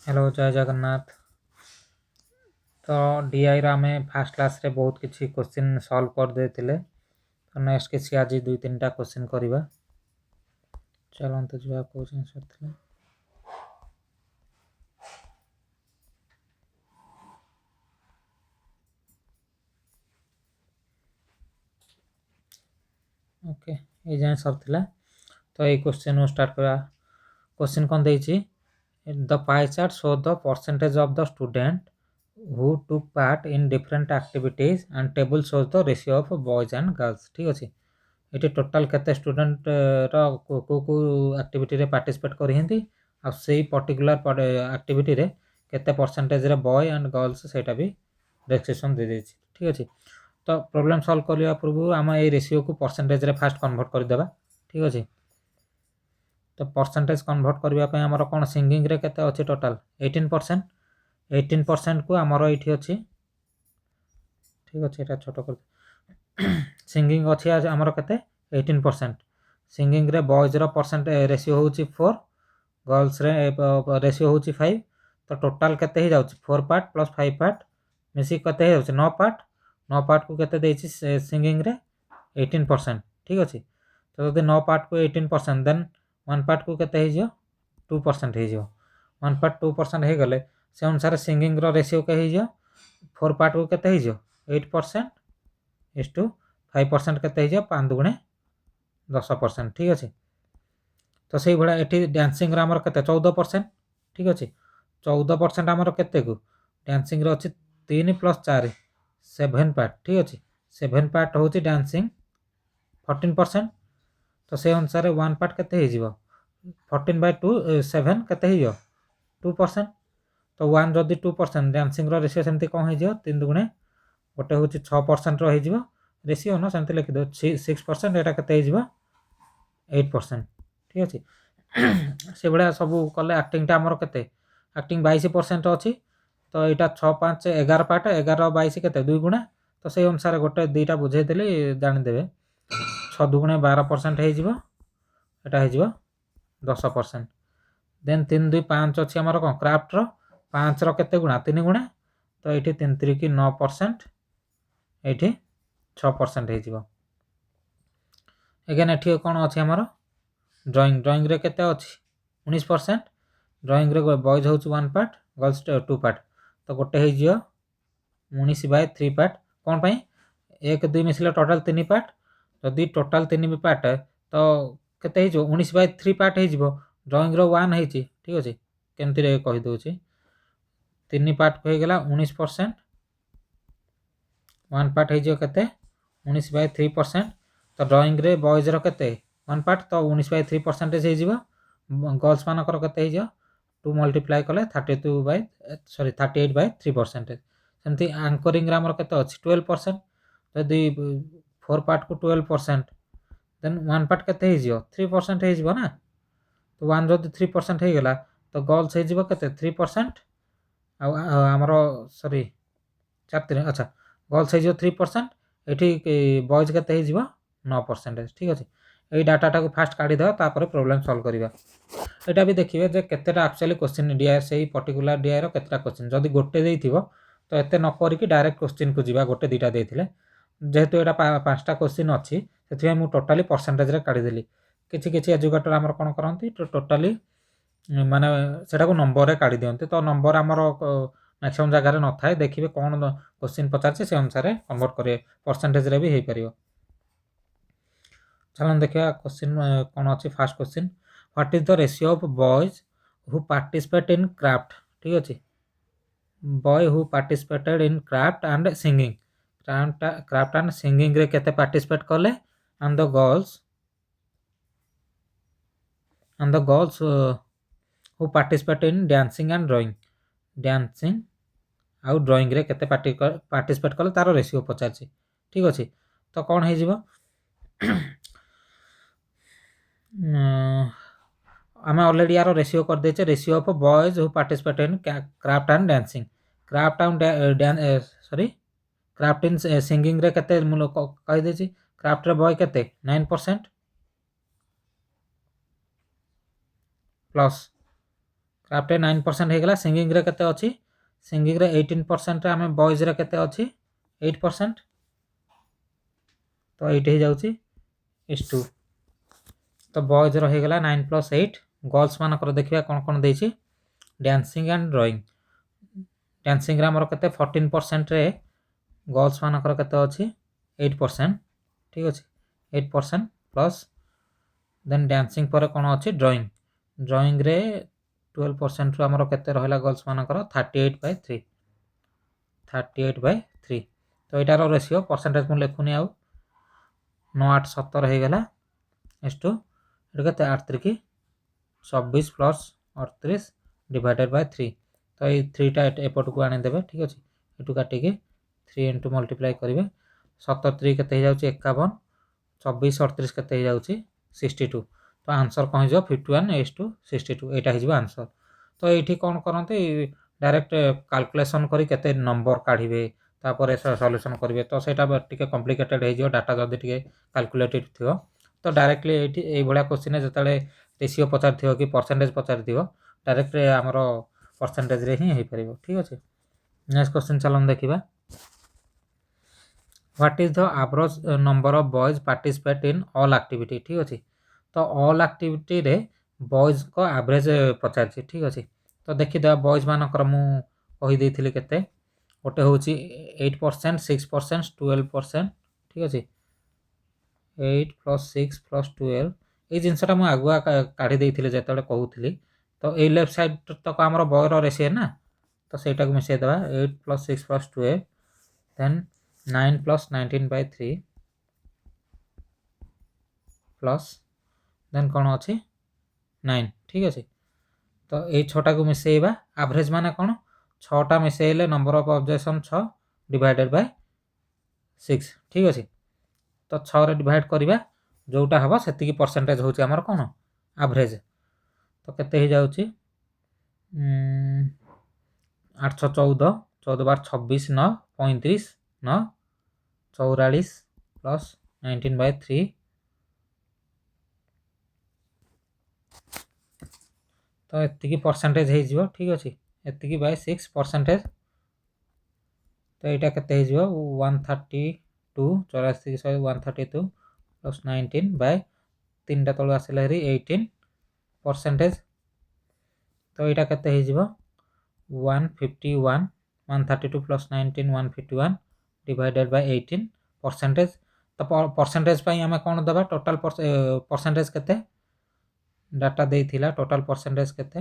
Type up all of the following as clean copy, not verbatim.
Hello जय जगन्नाथ। तो DI आम फास्ट क्लास रे बहुत किसी क्वेश्चन सॉल्व कर देते। तो नेक्स्ट किसी आज 2-3टा क्वेश्चन करवा। चलते जी क्वेश्चन सर। ओके ये जाए सब थिला। तो ये क्वेश्चन स्टार्ट करवा। क्वेश्चन कौन देछि the pie chart show the percentage of the student who took part in different activities and table shows the ratio of boys and girls। ठीक अच्छे ये टोटाल केते स्टूडेंट को एक्टिविटी रे पार्टिसिपेट करिसेंती आ सेही पर्टिकुलर एक्टिविटी रे केते परसेंटेज रे बॉय एंड गर्ल्स सेटा भी डिस्क्रिप्शन दे देछि। ठीक अच्छे तो प्रॉब्लम सॉल्व करलिया पूर्व आम ए रेशियो को परसेंटेज रे फास्ट कन्वर्ट कर देबा। ठीक अच्छे तो परसेंटेज कन्वर्ट करबा पय हमर कोन सिंगिंग रे केते अछि टोटाल 18%। 18% को आमर ये अच्छी। ठीक अच्छे ये छोट कर सिंगिंग अच्छी आमर के 18%। सिंगिंग रे बॉयज रो परसेंट रेशियो होची 4 गर्ल्स रे रेशियो होची 5। तो टोटाल केते ही जाउची 4 पार्ट प्लस 5 पार्ट मिसी केते ही जाउची 9 पार्ट। 9 पार्ट को केते देछि सिंगिंग रे 18%। ठीक अच्छे तो यदि 9 पार्ट को 18% देन 1 पार्ट को केते ही जो 2% ही जो 1 पार्ट 2% हे गले से अनुसार सिंगिंग रो रेशियो के ही जो 4 पार्ट को केते ही जो 8% इस टू 5% केते ही जो 5 दुगुणे 10%। ठीक अच्छे तो से भाया ये डांसिंग आमर के 14%। ठीक अच्छे 14% आमर के डांसिंग अच्छी 3 + 4 7 पार्ट। ठीक अच्छे 7 पार्ट हूँ डांसिंग 14%। तो से अनुसार 1 पार्ट के 14/2 7 के 2%। तो 1 जदि 2% डांसिंग रेशियो सेमती कौन हो 3 दुगुणे गोटे हूँ 6% रेशियो न सेमती लिखिद 6% यहाँ के 8%। ठीक अच्छे से भाया सब कले आक्टिंगटा आमर के आक्टिंग 22% अच्छी। तो यहाँ 6 5 11 पार्ट 11 22 के 2 गुणा। तो से अनुसार गोटे 2टा बुझेदेली जानीदे 6 दुगुणे 12% हो 10%। देन 3 2 5 अच्छी आमर कौन क्राफ्टर 5 रे गुणा 3 गुणा। तो ये 3 3 9% ये 6% हो। एगेन ये कौन अच्छी आमर ड्रॉइंग ड्रॉइंग रे केते अच्छी 19%। ड्रॉइंग रे बॉयज हूँ 1 पार्ट गर्ल्स 2 पार्ट। तो गोटे हो 19/3 पार्ट कौन पाई 1 2 मिसले टोटाल 3 पार्ट। जदि टोटाल 3 पार्ट तो केते हो 19/3 पार्ट हो ड्रॉइंग रो 1 हो। ठीक अच्छे केमती कहीदे 3 पार्ट को होगला 19%। 1 पार्ट हो के 19/3%। तो ड्रॉइंग रे बॉयज रो के 1 पार्ट तो 19/3% हो गर्ल्स मानकर के 2 मल्टीप्लाई कले 38/3%। सेमती आंकरिंग आमर के 12%। जदि 4 पार्ट को 12% देन 1 पार्ट के 3% हो ना। तो 1 जदि 3% हो गला तो गर्ल्स हो के 3% आमर सॉरी 4 अच्छा गर्ल्स हो 3% ये बॉयज के 9%। ठीक अच्छे ये डाटा को फास्ट काढ़ीद प्रोब्लेम सॉल्व करवा। यहाँ भी देखिए जे केतेटा एक्चुअली क्वेश्चन डीआई से पर्टिकुलर डीआई केतेटा क्वेश्चन जदि गोटे देइथिबो तो एते न करिकी डायरेक्ट क्वेश्चन को जीवा गोटे 2टा देथिले जेहेतु एटा 5टा क्वेश्चन अच्छी से मुझे टोटाली परसेंटेज रे काढ़ी देली। किछि किछि एजुकेटर आमर कोन करंती तो टोटाली माने सेटा को नंबर रे काढ़ी दियंते। तो नंबर आमर मैक्सिमम जगह रे न थाए देखिबे कोन क्वेश्चन पचारछे से अनुसार कन्वर्ट करे परसेंटेज रे भी हेई परियो। चलन देखिए क्वेश्चन कौन अच्छी fast question what is the ratio of boys who participate in craft. ठीक अच्छे boy who participated in craft and singing craft and singing रे केते पार्टिसिपेट कले and the girls who participate in dancing and drawing dancing आउ drawing रे केते participate कले तार रेशियो पचारछी। ठीक अच्छे तो कौन हो आम अलरेडी यार रेशियो कर देचे ratio of boys who participate in craft and dancing craft and sorry craft in singing रे केते कहि देछि क्राफ्ट रे बॉय केते 9% प्लस क्राफ्ट 9% होगा सिंगिंग रे केते अछि सिंगिंग रे 18% रे आमे बॉयज रे केते अछि 8% तो 8 हो जाउची इस 2 तो बॉयज रो होगा 9 + 8 गर्ल्स मानकर देखिया कोन कोन देछि डांसिंग एंड ड्राइंग डांसिंग रे हमर केते 14% रे गर्ल्स मानकर केते अछि 8% ठीक अछि 8% प्लस देन डांसिंग पर कोन अछि ड्राइंग ड्राइंग रे 12% रो हमर केते रहला गर्ल्स मानकर 38/3 38/3 तो एटार रेशियो परसेंटेज मु लेखुनी आउ 9 8 17 हो गला S2 Etah 8 3 26 plus 38 divided by 3 तो ये 3 टा एपट को आने देबे ठीक अछि एटू काटी के 3 इनटू मल्टीप्लाई करिवे 77 केते हो जाउची 51 24 38 केते हो जाउची 62 तो आंसर कहि जो 51:62 एटा हिजबो आंसर तो एठी कोन करंते डायरेक्ट कैलकुलेशन करी केते नंबर काढिबे तापर सॉल्यूशन करिवे तो सेटा टिके कॉम्प्लिकेटेड हे जो डाटा जदी टिके कैलकुलेटेड थियो तो डायरेक्टली एठी ए भलिया क्वेश्चन जतले रेशियो पचार थियो कि परसेंटेज पचार थियो डायरेक्ट हमरो परसेंटेज रे ही हे परिबो ठीक अछि नेक्स्ट क्वेश्चन चलन देखिबा what is the average number of boys participate in all activity ठीक अछि तो ऑल एक्टिविटी रे बॉयज को एवरेज पचार छी ठीक अछि तो देखि द बॉयज मानकर मु कहि देथिले केते गोटे होची 8% 6% 12% ठीक अछि 8 + 6 + 12 ए जिंसटा मु आगुआ काढी देथिले जेतले कहउथिली तो ए लेफ्ट साइड तक हमर बॉय रो रेशियो ना तो सेटा को मिसे देबा 8 + 6 + 12 देन 9 + 19/3 प्लस देन कोन अछि 9 ठीक अछि तो ए छोटा को मिसेइबा एवरेज माने कोन 6 टा मिसेइले number of objection 6 divided by 6 ठीक अछि तो 6 रे डिवाइड करिबा जोटा हबो सेति की परसेंटेज होची हमर कोन एवरेज तो केते हे जाउची 814 14 बार 26 9 35 9 44 प्लस 19/3 तो एति की परसेंटेज हे जिवो ठीक अछि एति की बाय 6 परसेंटेज तो एटा केते हे जिवो 132 84 की 132 प्लस 19 बाय 3 टा तळ आसिला हेरी 18 परसेंटेज तो एटा केते हे जिवो 151 132 प्लस 19 151 डिवाइडेड बाय 18 परसेंटेज तो परसेंटेज पई हमें कोन दबा टोटल परसेंटेज केते डाटा देथिला टोटल परसेंटेज केते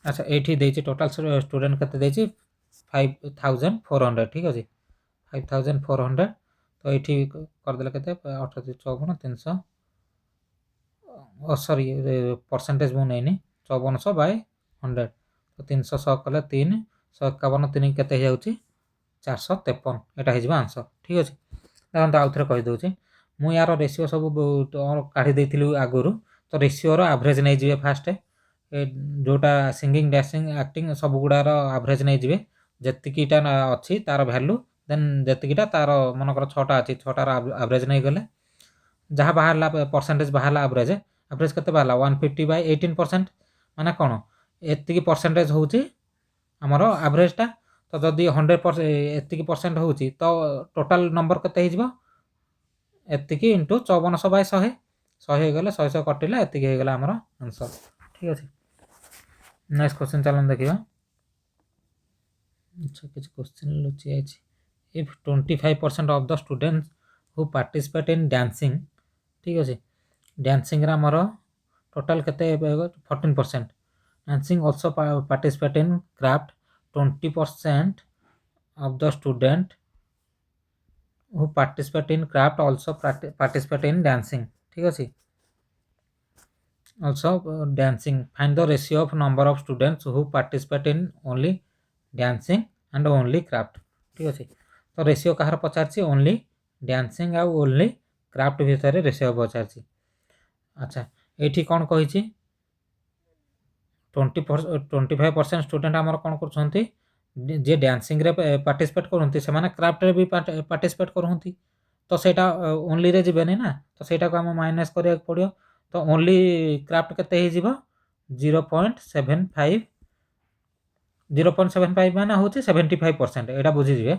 अच्छा एठी देछि टोटल स्टूडेंट केते देछि 5400 ठीक अछि 5400 तो एठी कर देला केते 88 54 300 सॉरी परसेंटेज मु नैनी 5400/100 तो 300 कले 3 151 3 केते हे जाउची 453 एटा हिजबा आंसर ठीक अछि देखन आउ थरे कहि दोछि मु यार रेशियो सब काढी देथिलु आगुरु तो रेशियो रो एवरेज नै जिवे फास्ट जोटा सिंगिंग डांसिंग एक्टिंग सब गुडार एवरेज नै जिवे जेतिकीटा अछि तार वैल्यू देन जेतिकीटा तार मनकर 6 टा अछि 6 टा एवरेज नै गले जहाँ बाहरला परसेंटेज बाहरला एवरेज एवरेज केते बाहरला 150/18% माने कोन एति की परसेंटेज होउची हमरो एवरेज टा तो जदी 100% एति की परसेंट होउची तो टोटल नंबर केते हे जिवो एति की इनटू 5400/100 100 हे गले 100 100 कटिला एति की हे गला हमरो आंसर ठीक अछि नेक्स्ट क्वेश्चन चलन देखिबा अच्छा कुछ क्वेश्चन लुचि अछि if 25% of the students who participate in dancing ठीक अछि डांसिंग रा हमरो टोटल केते 14% dancing also participate in craft 20% of the student who participate in craft also participate in dancing ठीक अछि also dancing find the ratio of number of students who participate in only dancing and only craft ठीक अछि तो ratio कहार पचारछि only dancing आ only craft भितर ratio पचारछि अच्छा एठी कोन कहिछि 25% student हमर कोन करछन्ती जे डांसिंग रे पार्टिसिपेट करहंती से माने क्राफ्ट रे भी पार्टिसिपेट करहंती तो सेटा ओनली रे जिबेनी ना, तो सेटा को हम माइनस करिया पड़ियो। तो ओनली क्राफ्ट केते हे जिवो 0.75 0.75 माने होची 75%, एटा बुझी जिवे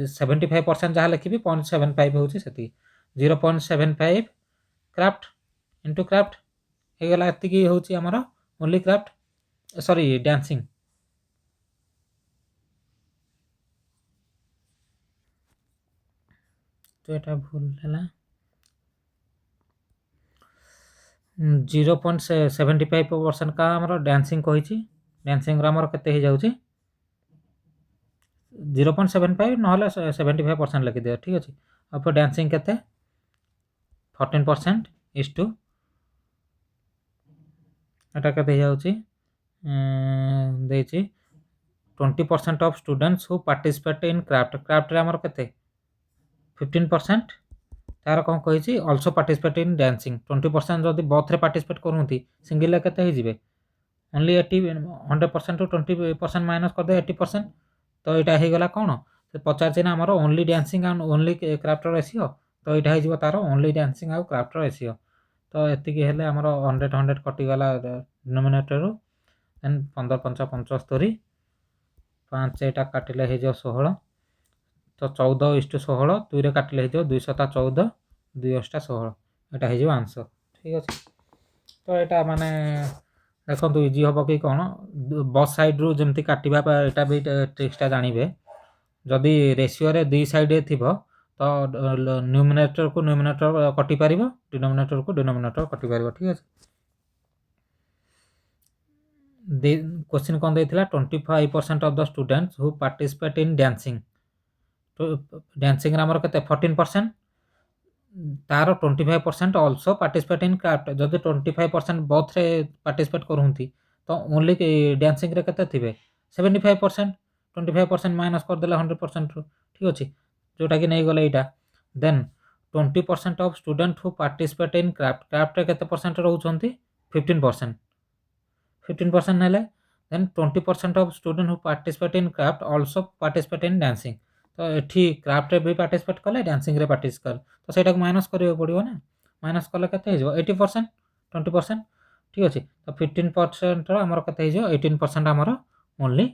75% जहाँ लिखिबी 0.75 होची सेती 0.75 क्राफ्ट इनटू क्राफ्ट हे गला एति की होची हमर ओनली क्राफ्ट सॉरी डांसिंग। तो एटा भूल हैला 0.75% का हमर डांसिंग कहिची। डांसिंग रा हमर केते हे जाउची 0.75 नहले 75% लिखि दियो ठीक अछि। अब डांसिंग केते 14% इज टू एटा केते जाउची देछि 20% of students who participate in craft. Craft रे हमर केते 15% तार कौन कही अल्सो पार्टिसिपेट इन डांसिंग 20% जदि बोथ रे पार्टिसिपेट करती सिंगल केते हो जिवे ओनली 80 100% टू 20% माइनस कर दे 80%। तो यहाँ हो गला कौन से पचार ना आमर only dancing and only craft ratio. तो यहाँ हो तार ओनली डांसिंग आउ क्राफ्ट रेसियो। तो एतिकी हेले आमर 100 100 कटिगला डिनोमिनेटर देन 15 5 75 5 एटा काटिले हो 16 तो 14:16 2 रे काटिले हो 2 7 14 2 8 16 एटा हो आंसर ठीक अच्छे। तो यहाँ माने देखो इजी हम कि कौन बस साइड रु जमती काटिबा एटा भी ट्रिक्सटा जानवे जदि रेशियो रे दी साइड थी तो न्यूमिनेटर को न्यूमिनेटर कटि पार डिनोमिनेटर को डिनोमिनेटर कटि पार ठीक अच्छे। क्वेश्चन कौन देता 25% of the students who participate in dancing. तो डांसिंग आमर के 14% तार 25% ऑल्सो पार्टिसिपेट इन क्राफ्ट जदि 25% बोथ रे पार्टिसिपेट करती तो ओनली डांसिंग रे केते थिबे 75%। 25% माइनस करदेला 100% ठीक अच्छे जोटा कि नहीं गले यहाँ then 20% of student who participate in craft. Craft रे केते परसेंट रहउछंती 15%। 15% नेले then 20% of student who participate in craft also participate in dancing. तो एठी क्राफ्ट रे भी पार्टिसिपेट कले डांसिंग रे पार्टिसिपेट तो सेटा माइनस करियो पड़ियो ना माइनस कले केते हो 80% 20% ठीक अच्छे। तो 15% आमर केते हो 18% आमर ओनली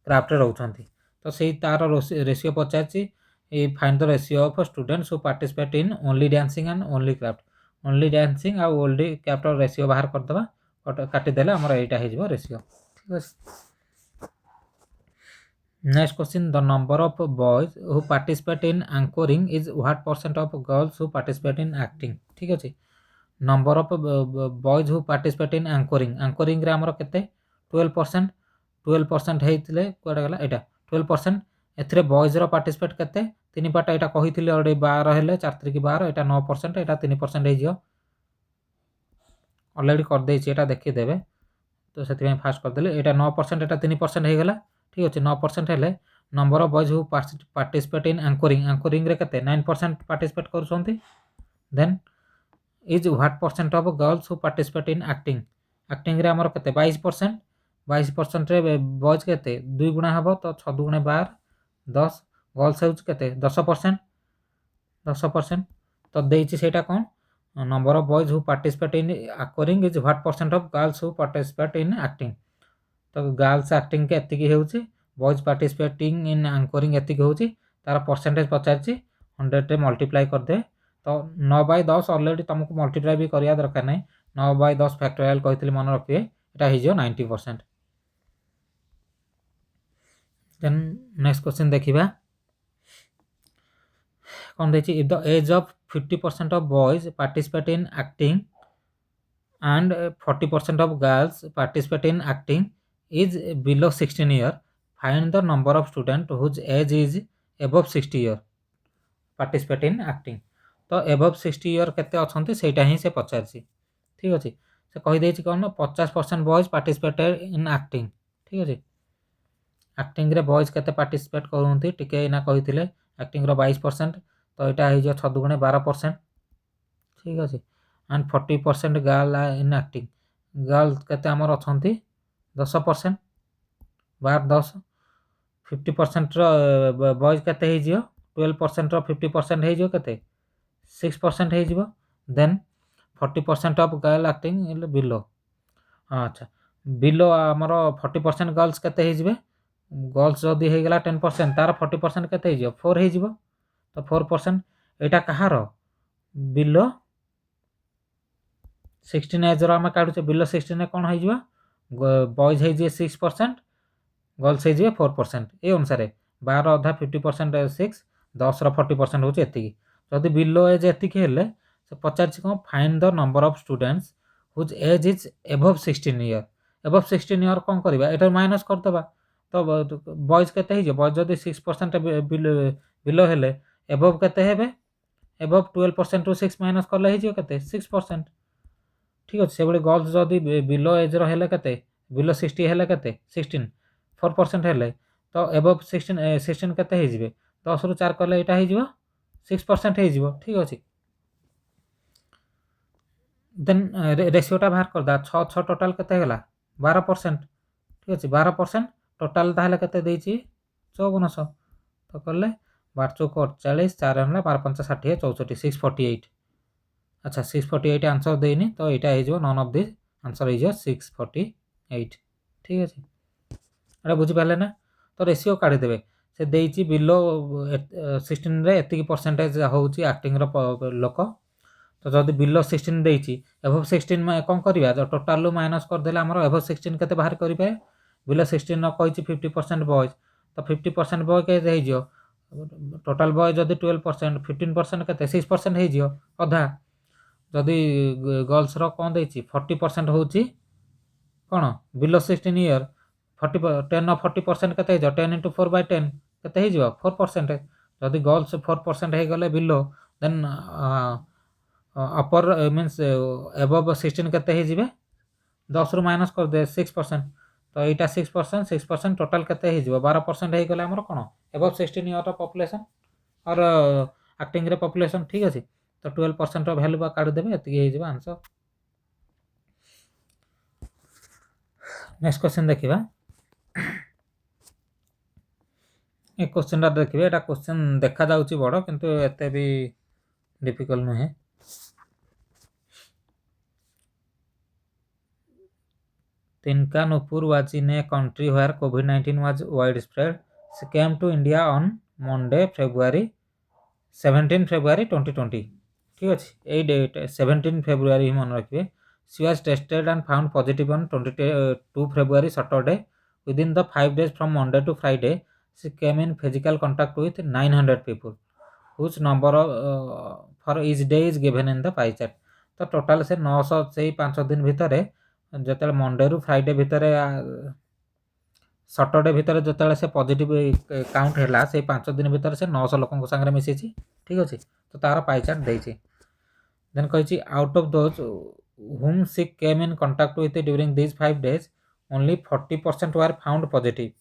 क्राफ्ट रे रहउछंती। तो सेही तार रेशियो पचारची find the ratio of students who participate in only dancing and only craft. Only dancing आ ओनली क्राफ्ट रेशियो बाहर करदबा काटिदेले आमर यहाँ हो रेशियो ठीक अच्छे। Next question the number of boys who participate in anchoring is what percent of girls who participate in acting ठीक अच्छे। Number of boys who participate in anchoring anchoring रे आमर केते 12%। 12% हेइतिले कोडा गला एटा 12% एथिरे बॉयज रो पार्टिसिपेट केते 3 पार्ट एटा कहिथिले ऑलरेडी 12 हेले 4 3 12 एटा 9% एटा 3% हे जियो ऑलरेडी कर देछि एटा देखि देबे। तो से फास्ट करदेले यहाँ 9% एटा 3% हो गला ठीक अच्छे 9% हेले number of boys who participate in anchoring anchoring रे केते 9% पार्टिसिपेट करूछंती then is what percent of girls who participate in acting. Acting रे हमर केते 22%। 22% रे बॉयज केते 2 गुणा हबो तो 6 2 12 10 गर्ल्स हेउच केते 10%। 10% तो देछि सेटा कोन number of boys who participate in anchoring is what percent of girls who participate in acting. तो गर्ल्स एक्टिंग के एतिकी हेउची बॉयज पार्टिसिपेटिंग इन एंकरिंग एतिकी होची तार परसेंटेज पचारची 100 रे मल्टीप्लाई कर दे। तो 9/10 ऑलरेडी तुमको मल्टीप्लाई भी करिया दरकार नहीं 9/10 फैक्टोरियल कहितली मन रखिए एटा हे जो 90%। देन नेक्स्ट क्वेश्चन देखिबा कौन देछि if the age of 50% of boys participate in acting and 40% of girls participate in acting is below 16 year find the number of student whose age is above 60 year participate in acting। तो above 60 year केते अछंती सेटा ही से पचारसी ठीक अछि। से कहि देछि कोन 50% boys participated in acting ठीक अछि। एक्टिंग रे बॉयज केते पार्टिसिपेट करउंती टिके ना कहिथिले एक्टिंग रो 22% तो एटा हे जो 6 दुगुणे 12% ठीक अछि। And 40% girl in acting girl केते आमर अछंती 10% 12 10 50% रो बॉयज केते हे जियो 12% रो 50% हे जियो केते 6% ହେଇଯିବ। ଦେନ୍ 40% ଅଫ୍ ଗାର୍ଲ ଆକ୍ଟିଂ ବିଲୋ। ଆଚ୍ଛା, ବିଲୋ ଆମର 40% ଗାର୍ଲସ୍ କେତେ ହେଇଯିବେ? ଗାର୍ଲସ୍ ଯଦି ହେଇଗଲା 10% ତାର 40% କେତେ ହେଇଯିବ? 4 ହେଇଯିବ। ତ 4% ଏଇଟା କାହାର? ବିଲୋ 16 ଏଜ୍ର ଆମେ କାଢୁଛେ। ବିଲୋ 16 କ'ଣ ହେଇଯିବ? ବଏଜ୍ ହେଇଯିବେ 6%, ଗାର୍ଲସ୍ ହେଇଯିବେ 4%। ଏ ଅନୁସାରେ 12 ଅଧା 50% 6, 10ର 40% ହେଉଛି ଏତିକି। ଯଦି ବିଲୋ ଏଜ୍ ଏତିକି ହେଲେ ସେ ପଚାରିଛି କ'ଣ? Find the number of students whose age is ଏଭଭ୍ 16 year. ଏଭଭ୍ 16 year କ'ଣ କରିବା? ଏଟା ମାଇନସ୍ କରିଦେବା। ତ ବଏଜ୍ କେତେ ହେଇଯିବ? ବଏଜ୍ ଯଦି 6% ବିଲୋ ହେଲେ ଏଭଭ୍ କେତେ ହେବେ? ଏଭଭ୍ 12%ରୁ 6 ମାଇନସ୍ କଲେ ହେଇଯିବ କେତେ? 6%। ଠିକ୍ ଅଛି। ସେଭଳି ଗାର୍ଲସ୍ ଯଦି ବିଲୋ ଏଜ୍ର ହେଲେ କେତେ? ବିଲୋ 60 ହେଲେ କେତେ? 16, 4% ହେଲେ ତ ଏଭଭ୍ 16 କେତେ ହେଇଯିବେ? 10ରୁ 4 କଲେ ଏଇଟା ହେଇଯିବ 6% ହେଇଯିବ। ଠିକ୍ ଅଛି। ଦେନ୍ ରେସିଓଟା ବାହାର କରିଦେବା। 6 6 ଟୋଟାଲ୍ କେତେ ହେଇଗଲା? 12%। ଠିକ୍ ଅଛି। 12% ଟୋଟାଲ୍ ତାହେଲେ କେତେ ଦେଇଛି? 5400। ତ କଲେ 12 ଚଉକ 48, 4 ହେଲା 12 5 60, 64, 648। ଆଚ୍ଛା, 648 ଆନ୍ସର୍ ଦେଇନି, ତ ଏଇଟା ହେଇଯିବ ନନ୍ ଅଫ୍ ଦିସ୍। ଆନ୍ସର୍ ହେଇଯିବ 648। ଠିକ୍ ଅଛି। ଏଇଟା ବୁଝିପାରିଲେ ନା? ତ ରେସିଓ କାଢ଼ିଦେବେ। ସେ ଦେଇଛି ବିଲୋ 16ରେ ଏତିକି ପରସେଣ୍ଟେଜ୍ ହେଉଛି ଆକ୍ଟିଂର ଲୋକ। ତ ଯଦି ବିଲୋ 16 ଦେଇଛି, ଏଭଭ୍ 16 କ'ଣ କରିବା? ଟୋଟାଲ୍ରୁ ମାଇନସ୍ କରିଦେଲେ ଆମର ଏଭଭ୍ 16 କେତେ ବାହାର କରିପାରିବା? ବିଲୋ 16 କହିଛି 50% ବଏଜ୍, ତ 50% ବଏଜ୍ କେତେ ହେଇଯିବ? ଟୋଟାଲ୍ ବଏଜ୍ ଯଦି 12%, 15% କେତେ? 6% ହେଇଯିବ, ଅଧା। ଯଦି ଗାର୍ଲସ୍ର କ'ଣ ଦେଇଛି? 40% ହେଉଛି କ'ଣ? Below 16 year. 10 ଅଫ୍ 40% କେତେ ହେଇଯିବ? 10 × 4/10 କେତେ ହେଇଯିବ? 4%। ଯଦି ଗାର୍ଲସ୍ 4% ହେଇଗଲେ ବିଲୋ, ଦେନ୍ ଅପର୍ ମିନ୍ସ ଏଭଭ୍ 16 କେତେ ହେଇଯିବେ? 10ରୁ ମାଇନସ୍ କରିଦେ 6%। ତ ଏଇଟା 6%, ଟୋଟାଲ୍ କେତେ ହେଇଯିବ? 12% ହେଇଗଲେ ଆମର କ'ଣ? ଏଭଭ୍ 16 ଇୟର୍ର ପପୁଲେସନ୍ ଅର୍ ଆକ୍ଟିଂରେ ପପୁଲେସନ୍। ଠିକ୍ ଅଛି। ତ 12%ର ଭ୍ୟାଲୁ କାଢ଼ିଦେବେ, ଏତିକି ହେଇଯିବ ଆନ୍ସର୍। ନେକ୍ସଟ୍ କ୍ୱେଶ୍ଚନ୍ ଦେଖିବା। ଏ କ୍ୱେଶ୍ଚନ୍ଟା ଦେଖିବେ। ଏଇଟା କ୍ୱେଶ୍ଚନ୍ ଦେଖାଯାଉଛି ବଡ଼, କିନ୍ତୁ ଏତେ ବି ଡିଫିକଲ୍ଟ ନୁହେଁ। Tinkanupur was in a country where COVID-19 was widespread. She came to India on Monday, 17 February 2020. ठीक ଅଛି। ଏଇ ଡେଟ୍ 17 ଫେବୃଆରୀ ହିଁ ମନେ ରଖିବେ। She was tested and found positive on 22 February Saturday. Within the 5 days from Monday to Friday, she came in physical contact with 900 people, whose number for each day is given in the pie chart. ତ total ସେ 900 ସେଇ 5 ଦିନ ଭିତରେ, ଯେତେବେଳେ ମଣ୍ଡେରୁ Friday ଭିତରେ, Saturday ଭିତରେ ଯେତେବେଳେ ସେ ପଜିଟିଭ୍ କାଉଣ୍ଟ ହେଲା, ସେଇ 5 ଦିନ ଭିତରେ ସେ 900 ଲୋକଙ୍କ ସାଙ୍ଗରେ ମିଶିଛି। ଠିକ୍ ଅଛି। ତ ତାର ପାଇଚାର୍ଟ ଦେଇଛି। ଦେନ୍ କହିଛି out of those whom she came in contact with during these 5 days, only 40% were found positive.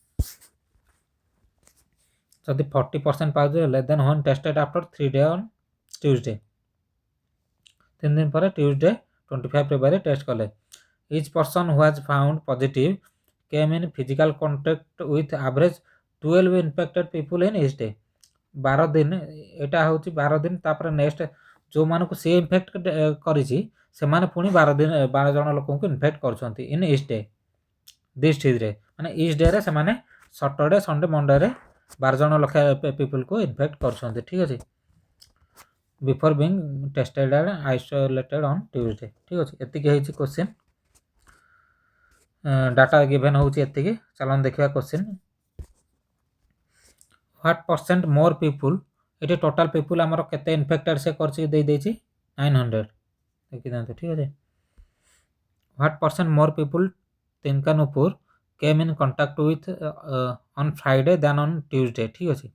ଯଦି 40% positive ହେଲେ, then when tested after 3 days on Tuesday, 3 ଦିନ ପରେ Tuesday 25 February ଟେଷ୍ଟ କଲେ। Each person who was found positive came in physical contact with average 12 infected people in each day. 12 ଦିନ, ଏଇଟା ହେଉଛି 12 ଦିନ। ତାପରେ ନେକ୍ସଟ ଯେଉଁମାନଙ୍କୁ ସେ ଇନଫେକ୍ଟ କରିଛି, ସେମାନେ ପୁଣି 12 ଜଣ ଲୋକଙ୍କୁ ଇନଫେକ୍ଟ କରୁଛନ୍ତି ଇନ୍ ଇଚ୍ ଡେ। ଦିସ୍ ଠିଜ୍ରେ ମାନେ ଇଚ୍ ଡେରେ ସେମାନେ ସଟର୍ଡେ, ସଣ୍ଡେ, ମଣ୍ଡେରେ 12 ଜଣ ଲେଖା ପିପୁଲକୁ ଇନଫେକ୍ଟ କରୁଛନ୍ତି। ଠିକ୍ ଅଛି। Before being tested and isolated on Tuesday. ଠିକ୍ ଅଛି। ଏତିକି ହେଇଛି କ୍ୱେଶ୍ଚିନ୍। ଡାଟା ଗିଭେନ୍ ହେଉଛି ଏତିକି। ଚାଲନ୍ତୁ ଦେଖିବା question. What percent more people, ଏଠି ଟୋଟାଲ୍ ପିପୁଲ୍ ଆମର କେତେ ଇନଫେକ୍ଟେଡ୍ ସେ କରିଛି ଦେଇଦେଇଛି 900। ଦେଖିଦିଅନ୍ତୁ। ଠିକ୍ ଅଛି। ହ୍ୱାଟ୍ ପରସେଣ୍ଟ ମୋର୍ ପିପୁଲ୍ ତିନକାନୁପୁର came in contact with on Friday than on Tuesday. ଠିକ୍ ଅଛି।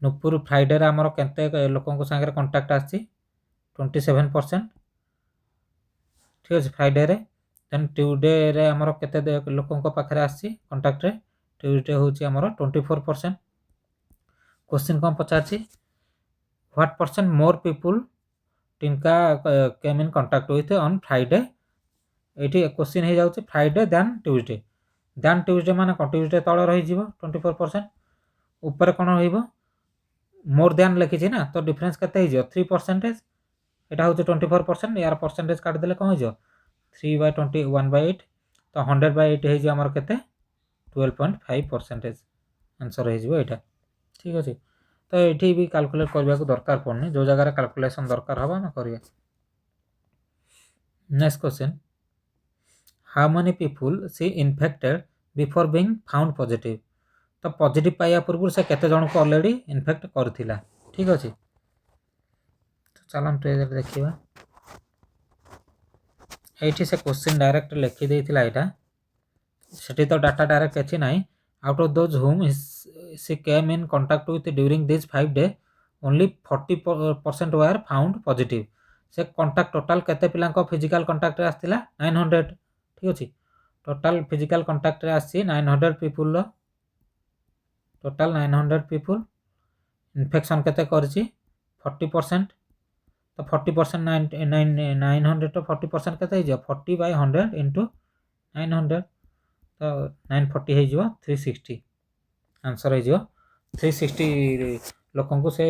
ନୁପୁର ଫ୍ରାଇଡେରେ ଆମର କେତେ ଲୋକଙ୍କ ସାଙ୍ଗରେ କଣ୍ଟାକ୍ଟ ଆସିଛି? 27%। ଠିକ୍ ଅଛି। ଫ୍ରାଇଡେରେ। ଦେନ୍ ଟ୍ୟୁଜଡେରେ ଆମର କେତେ ଲୋକଙ୍କ ପାଖରେ ଆସିଛି କଣ୍ଟାକ୍ଟରେ? ଟ୍ୟୁଜଡେ ହେଉଛି ଆମର 24%। क्वेश्चन कौन पचार व्हाट परसेंट मोर पीपुल टिनका came in contact with on Friday. ये क्वेश्चन हो जाए Friday than Tuesday. Than Tuesday मान ट्यूजडे तले रही 24%। ऊपर कौन रही मोर दैन लिखी ना तो डिफरेन्स के 3%। यहाँ हूँ 24%। यार परसेंटेज काटिदेले कौन हो 3/21/8 तो 100/8 होमर के 12.5% आंसर हो ठीक अच्छे। तो ये भी कैलकुलेट करने को दरकार पड़नी जो जगह कैलकुलेशन दरकार हम आम करिया। Next question how many people she infected before being found positive. तो पॉजिटिव पाइबा पूर्व से केते जन को ऑलरेडी इन्फेक्ट करथिला ठीक अच्छे। तो चलते देखा ये से क्वेश्चन डायरेक्ट लिखि देथिला एटा सेठी तो डाटा डायरेक्ट अच्छी ना out of those whom she came in contact with during this 5 day only 40% were found positive. से कांटेक्ट टोटल केते पिला फिजिकल कांटेक्ट रे आस्तिला 900 ठीक अछि। टोटल फिजिकल कांटेक्ट रे आसी 900 पीपुल टोटल 900 पीपुल इन्फेक्शन केते करछि 40%। तो 40% 900 तो 40% केते हो 40/100 इंटू 900 तो 940 हो 360 आंसर हो 360 लोक को से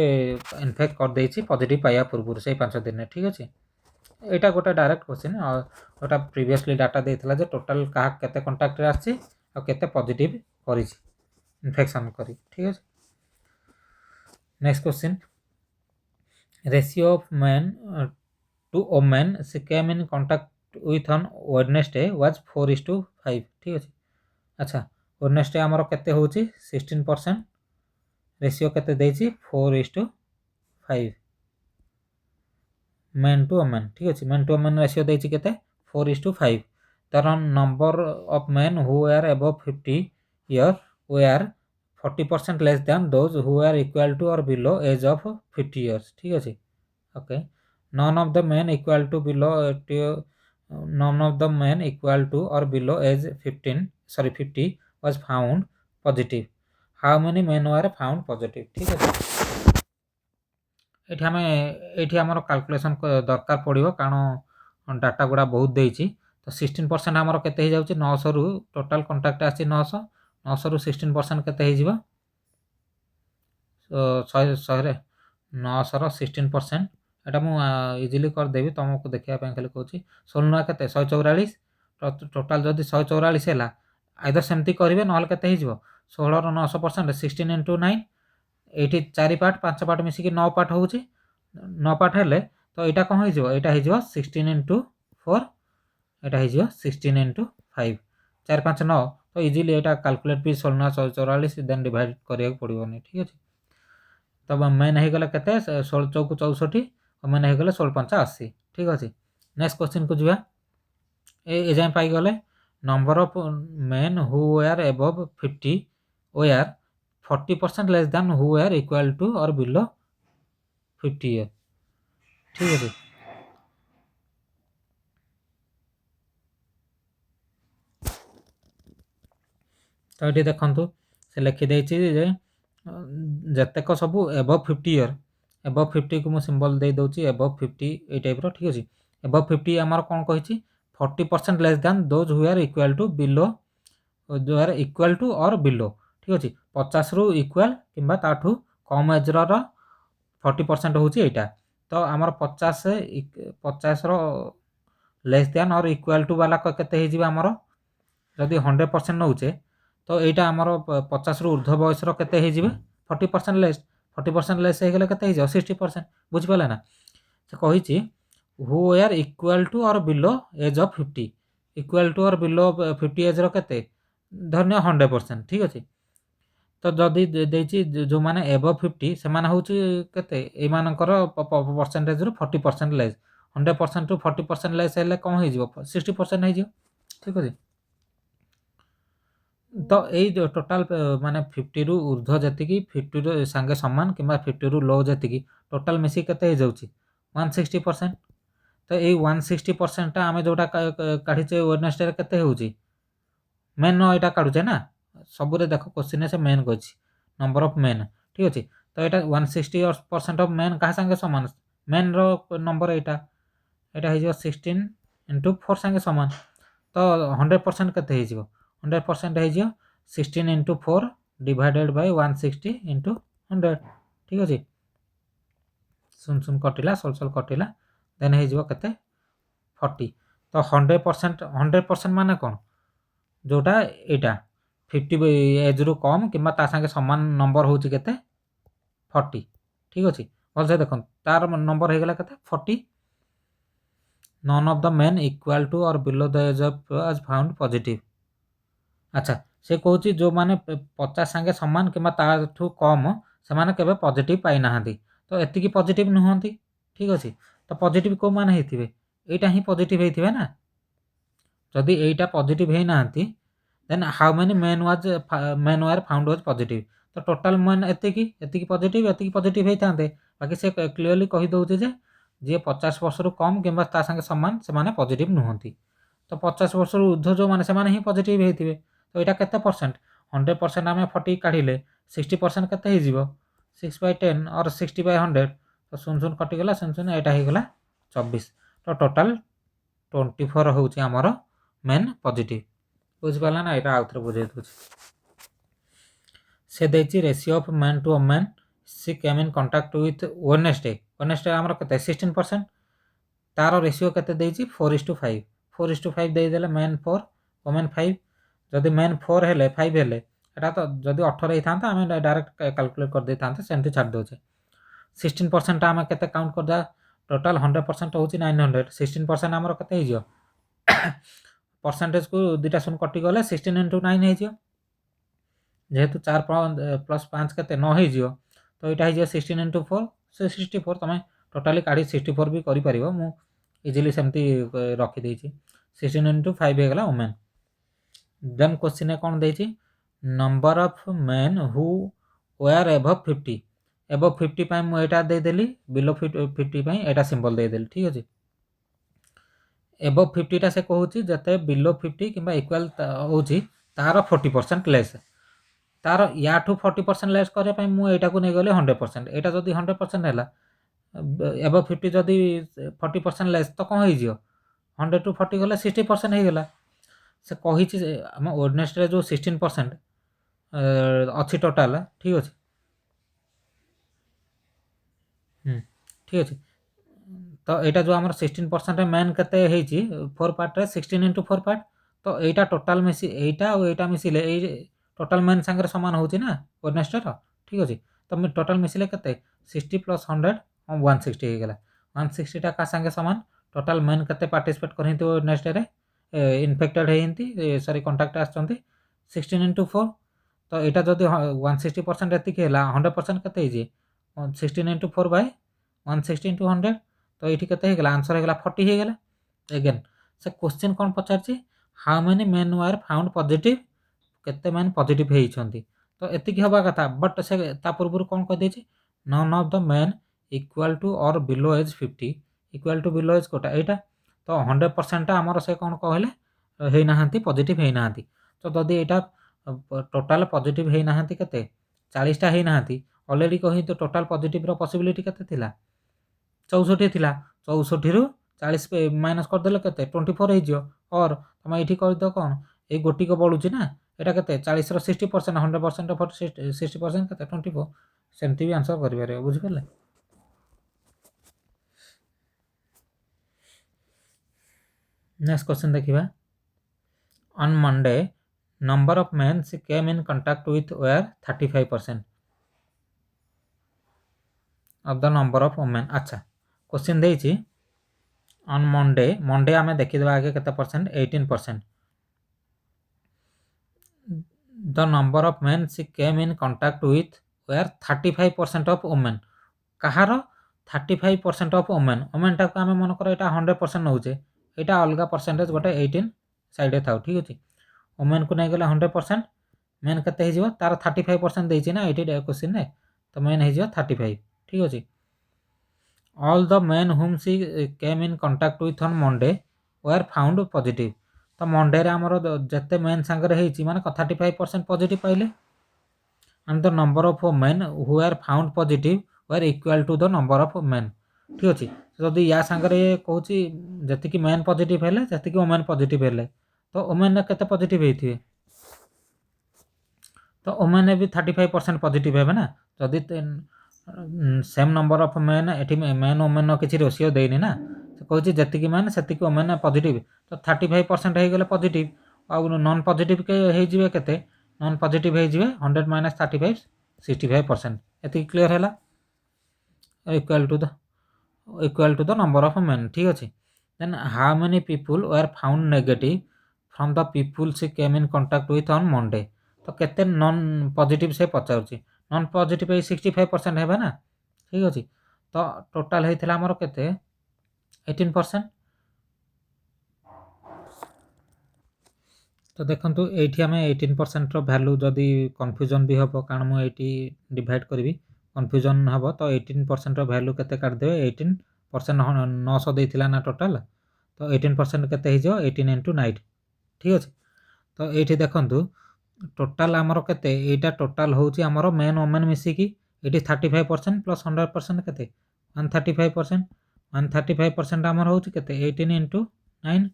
इन्फेक्ट कर देछि पॉजिटिव पाइबा पूर्व से 5 दिन ठीक अच्छे। यहाँ गोटे डायरेक्ट क्वेश्चन गोटा प्रीवियसली डाटा देता जे टोटाल क्या केते कांटेक्ट रे आछि आ केते पॉजिटिव करिछि इन्फेक्शन करी ठीक है। Next question ratio of man to women she came in contact with on Wednesday was 4:5 ठीक अच्छे। अच्छा वेडनेसडे आमर केते होची 16% रेशियो केते देछि 4:5 मेन टू वोमेन ठीक अच्छे। मेन टू वोमेन रेशियो देछि केते 4:5 तर number of men who are above 50 year they are 40% less than those who are equal to और बिलो एज ऑफ 50 ईयर्स ठीक अच्छे। Okay none of the men equal to below none of the men equal to or below age 50 was found positive. How many men were found positive ठीक है। ये आमर calculation दरकार पड़ो कारण data गुड़ा बहुत देती तो 16% आमर केते 900 रु टोटाल कंटाक्ट आसी 900 रु 16% केते 100 900 16% एटा मु इजिली करदेवी तुमको देखा खाली कहूँ 16 के 144 टोटाल जदि 144 है आइदर सेमती करेंगे ना के 16 900% 16 इंटू 9 ये 4 पार्ट 5 पार्ट मिसिक 9 पार्ट हो 9 पार्ट हेले तो यहाँ कौन हो 16 इंटू 4 यहाँ हो 16 इंटू 5 4 5 9 तो इजिली यहाँ कैलकुलेट भी 16 144 देन डिवाइड करा पड़ोनी ठीक अच्छे। तो मेन हो गला के 16 चौक 64 मैंने हो गले 16 5 80 ठीक अच्छे। नेक्स्ट क्वेश्चन को जुआ ए जाए पाई गले number of men who are above 50 they are 40% less than who are equal to और बिलो 50 ईयर ठीक है। तो ये देखु से लिखिदे जितेक सब एबव 50 ईयर एबव 50 को मुझे सिंबल दे दूसरी एबव 50 ये टाइप ठीक अच्छे। एबव 50 आमर कौन कही 40% less than those who are equal to below जो आर इक्वल टू और बिलो ठीक अच्छे 50 रु इक्वल कि ताठू कम एज्र 40% हूँ यहाँ तो आमर 50 लेस देन और इक्वल टू वाला के आमर जदि 100% नौचे तो यहाँ आमर 50 रु ऊर्ध्व बयस के 40% लेस 40% लेस हो गले के 60% बुझिपारे ना से कही हु आर इक्वल टू और below age of 50 equal to और बिलो 50 एज के धन्य 100% ठीक अच्छे। तो जदि देती जो मैंने एबव 50 से हूँ परसेंटेज रु 40% लेस 100% रु 40% लेस है कौन हो 60% हो ठीक अच्छे। तो यही टोटाल माने 50 रु ऊर्ध्व जी 50 रु सांगे सामान कि 50 रु लो जी टोटाल मिसी के 160%। तो ये 160% आम जोटा काढ़ीचे वेडनेसडे के मेन यहाँ काढ़ुचे ना सबुरे देख क्वेश्चन से मेन कही नंबर ऑफ मेन ठीक अच्छे। तो यहाँ 160% ऑफ मेन क्या सांगे सामान मेन रो नंबर यहाँ हो 16 इंटू 4 सांगे सामान तो 100% के 100% हो 16 इंटू 4 डिवाइडेड बाय 160 इंटू 100 ठीक अच्छे शून शून कटिला सल कटिला देन हो केते 40 तो 100% माने कौन जोटा एटा 50 एज रु कम कि सागे सामान नंबर हूँ केते 40 ठीक अच्छे भल से देखो तार नंबर हो गला केते 40 none of the men equal to और बिलो द एज ऑफ आज फाउंड पॉजिटिव अच्छा से कहूँ जो माने 50 सांगे समान कि कम से माने केबे पॉजिटिव पाई नाहांती तो एतिकी पॉजिटिव नुहंती ठीक अच्छे तो पॉजिटिव को माने हेतिबे एटा ही पॉजिटिव हेतिबे ना जदि एटा पॉजिटिव हे नाहांती then how many men were found was positive तो टोटल मेन एतिकी पॉजिटिव हेतांते बाकी से क्लियरली कहि दउचे जे जे 50 वर्ष रु कम किंबा ता संगे समान से माने पॉजिटिव नुहंती तो 50 वर्ष रु ऊर्ध्व जो माने से माने ही पॉजिटिव हेतिबे तो एटा केते परसेंट 100% आमे 40 काढिले 60% केते हे जिवो 6/10 और 60/100 तो शून शून कटि गला शून शून एटा हे गला 24 तो टोटल 24 होउची हमर मेन पॉजिटिव बुझ पाला ना एटा आउथरे बुझे दउची से देची ratio of man to women see came in contact with Wednesday हमर केते 16% तार रेशियो केते देची 4:5 4:5 दे देले मैन 4 वुमेन 5 जदि मैन 4 हेले 5 हेले एटा तो जदि 18 हेतांता हमें डायरेक्ट कैलकुलेट कर देतांते सेंटी छाड़ दोचे 16% आमे केते काउंट कर दा टोटल 100% होची 900 16% हमर केते हिजो परसेंटेज को दुटा शून कटि गले 16 into 9 हे जियो जेहेतु 4 प्लस 5 केते 9 हे जियो तो एटा हे जियो 16 into 4 से 64 तमे टोटली काढी 64 भी करि परिबो मु इजीली सेमती रखि देछि 16 into 5 हे गला वुमेन देन क्वेश्चन है कौन देछि number of men who were above 50 पाई मु एटा दे देली बिलो 50 पाई एटा सिंबल दे देली ठीक अछि एबव 50 टा से कहूची जते बिलो 50 किंबा इक्वल होची तार 40% लेस तार या ठू 40% लेस करे पई मु एटा को नै गले 100% एटा जदी 100% हैला एबव 50 जदी 40% लेस तो कोन होई जियो 100 टू 40 गले 60% हे गेला से कहिछि हम वेडनेसडे रे जो 16% अछि टोटल ठीक अछि ठीक अछि तो एटा जो हमर 16% मेन केते हेछि 4 पार्ट रे 16 into 4 पार्ट तो एटा टोटल मिसी एटा और एटा मिसिले ए टोटल मेन संगे समान होछि ना वेडनेसडे रो ठीक अछि तो मी टोटल मिसिले केते 60 + 100 160 हे गेला 160 टा का संगे समान टोटल मेन केते पार्टिसिपेट करहिते वेडनेसडे रे इन्फेक्टेड हेइंती सॉरी कांटेक्ट आछंती 16 into 4 तो एटा जदी 160% एति केला 100% केते हे जे 16 into 4 by 160 into 100 तो ये केते हे गेला आंसर हे गेला 40 हे गेला अगेन से क्वेश्चन कोन पचारछि how many men were found positive केते मेन पॉजिटिव हेइ छंती तो एति की होबा कथा बट से ता पूर्व कोन कह देछि none of the men equal to और below age 50 equal to below age कोटा एटा तो 100% हमर से कोन कहले हेइ नाहंती पॉजिटिव हेइ नाहंती तो जदी एटा टोटल पॉजिटिव हेइ नाहंती केते 40 टा हेइ नाहंती ऑलरेडी कहि तो टोटल पॉजिटिव रो पॉसिबिलिटी केते थिला 64 थिला 64 रु 40 पे माइनस कर देले केते 24 हे जियो और तमे एठी कर दो कोन ए गोटी को बळुची ना एटा केते 40 रो 60% 100% ऑफ 60% केते 24 सेमती भी आंसर करि बारे बुझि परले नेक्स्ट क्वेश्चन देखिबा on Monday number of men came in contact with were 35% of the number of women अच्छा क्वेश्चन देछि ऑन मंडे आमे देखि देबा आगे केते percent 18% the number of men she came in contact with were 35% of women कहारो 35% of women टा को आमे मन कर एटा 100% नउचे एटा अलगा परसेंटेज गोटे 18 साइड थाउ ठीक अछि वुमेन को नै गेला 100% मेन केते हे जिवो तार 35% देछि ना 80 क्वेश्चन ने तो मेन हे जिवो 35 ठीक अछि all the men whom she came in contact with on Monday were found positive तो मंडे रे हमर जते मेन संगे हेछि माने 35% पॉजिटिव पाइले and the number of men who were found positive were equal to the number of men ठीक अछि जदी या संगे कहूची जति कि मेन पॉजिटिव हेले जति कि वुमेन पॉजिटिव हेले तो वुमेन केते पॉजिटिव हेथिबे तो वुमेन भी 35% पॉजिटिव हेबे ना जदी सेम नंबर ऑफ मेन एटी मेन ओमेन किसी रेशियो देनी ना कहूँ जी मैंने से ओमेन पॉजिटिव तो 35% हो गले पॉजिटिव आउ नॉन पॉजिटिव के नॉन पॉजिटिव हो 100 माइनस 35 65% एति क्लियर है equal to the number of men ठीक अच्छे then how many people were found negative from the people से came in contact with on Monday तो केते नॉन पॉजिटिव से पचारुची नॉन पॉजिटिव 65% है ना ठीक अच्छे तो टोटाल होता आमर केते 18%। तो देखो ये आम 18% भैल्यू जदि कन्फ्यूजन भी हम कारण मुझे डिवाइड करी कन्फ्यूजन हम तो 18% भैल्यू के काटिदेवे 18% 900 देता ना टोटाल तो 18% के 18 इंटू 9 ठीक अच्छे तो ये देखूँ टोटाल आमर के यहाँ टोटाल हूँ आमर मेन ओमेन मिसिकी ये 35% प्लस 100% के 135% 135% आमर हूँ के 18 इंटू 9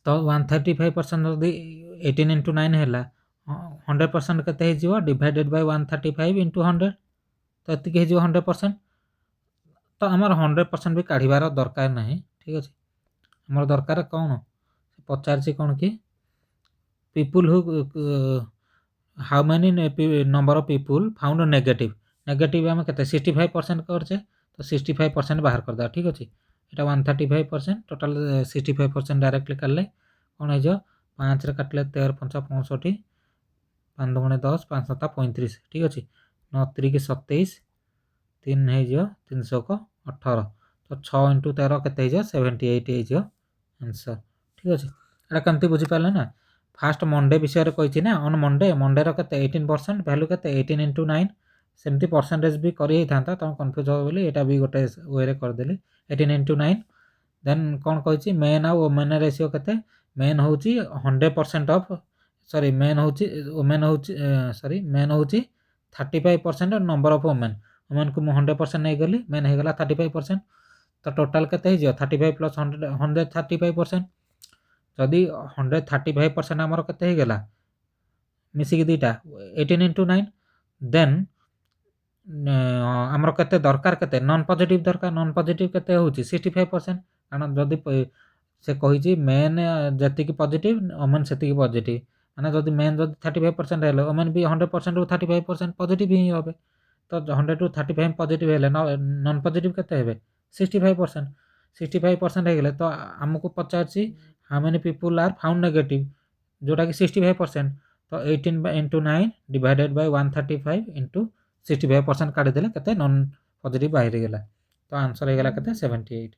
तो 135% जदि 18 इंटू 9 है 100% के डिवाइडेड बाय 135 इंटू 100 तो ये 100% तो आमर 100% भी काढ़ार दरकार ना ठीक अच्छे आमर दरकार कौन पचार कौन कि people who how many number of people found negative negative आम के 65% करचे तो 65% बाहर करदे ठीक अच्छे यहाँ 135% टोटाल 65% डायरेक्टली काटले कौन हो 5 काटिले 13 5 65 5 दूणे 10 5 7 35 ठीक अच्छे 9 3 27 3 हो 300 को 18 तो 6 इंटू 13 के 78 हो आंसर ठीक अच्छे एटा कमती बुझीपारे ना फास्ट मंडे विषय कही ना ऑन मंडे मंडेर के 18% भैल्यू के 18 इंटू 9 सेमती परसेंटेज भी कर तुम कन्फ्यूज हो बोली यहाँ भी गोटे वे करदेली 18 इंटू 9 देन कौन कही मेन आउ ओमेन रेशियो के मेन हूँ 100% ऑफ सॉरी मेन हूँ ओमेन हूँ सॉरी मेन हूँ 35% नंबर ऑफ ओमेन ओमेन को 100% नहीं गली मेन हो गला 35% तो टोटाल के 35 प्लस 135% जदि 135% आमर के गला मिसिकी दुईटा 18 इंटू 9 देन आमर के दरकार के नॉन पॉजिटिव दरकार नॉन पॉजिटिव के 65% कारण जदि से कही मेन जी पॉजिटिव ओमेन से पॉजिटिव माने जदि मेन जब 35% है ओमेन भी 100% रू 35% पॉजिटिव ही हे तो 100 टू 35 पॉजिटिव है नॉन पॉजिटिव के 65% 65% हो गले तो आमको पचार how many people are found negative जोटा कि 65% तो 18 इंटू 9 डिवाइडेड बाय 135 इंटू 65% काटिदेले के नॉन पॉजिटिव बाहर गला तो आंसर हो गला के 78।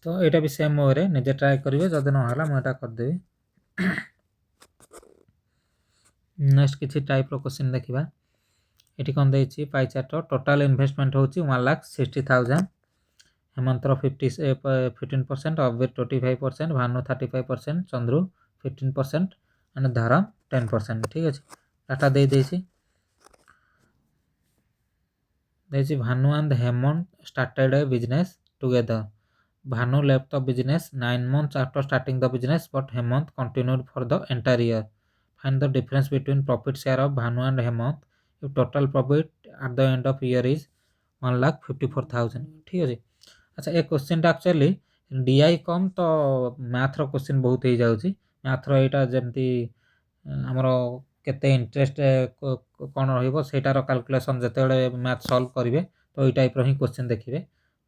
तो यहाँ भी सेम वे निजे ट्राए करेंगे जदि ना मुझे करदेवी नेक्स्ट किसी टाइप क्वेश्चन देखा ये कौन देखिए पाई चार्ट टोटाल इन्वेस्टमेंट हूँ 1,60,000 हेमंतर 15% अविर 25% भानु 35% चंद्रू 15% एंड धरम 10% ठीक अच्छे डाटा देखिए Bhanu and Hemant started A business together Bhanu left the business 9 months after starting the business but Hemant continued for the entire year. Find the difference between profit share of Bhanu and Hemant if total profit at the end of year is 1,54,000 ठीक है अच्छा ये question actually DI कम तो मैथ्र question बहुत हो जाऊँगी मैथ्र यहाँ जमती आमर केते इंटरेस्ट कौन रहीटार कैलकुलेशन जिते मैथ सॉल्व करेंगे तो ये टाइप ही क्वेश्चन देखिए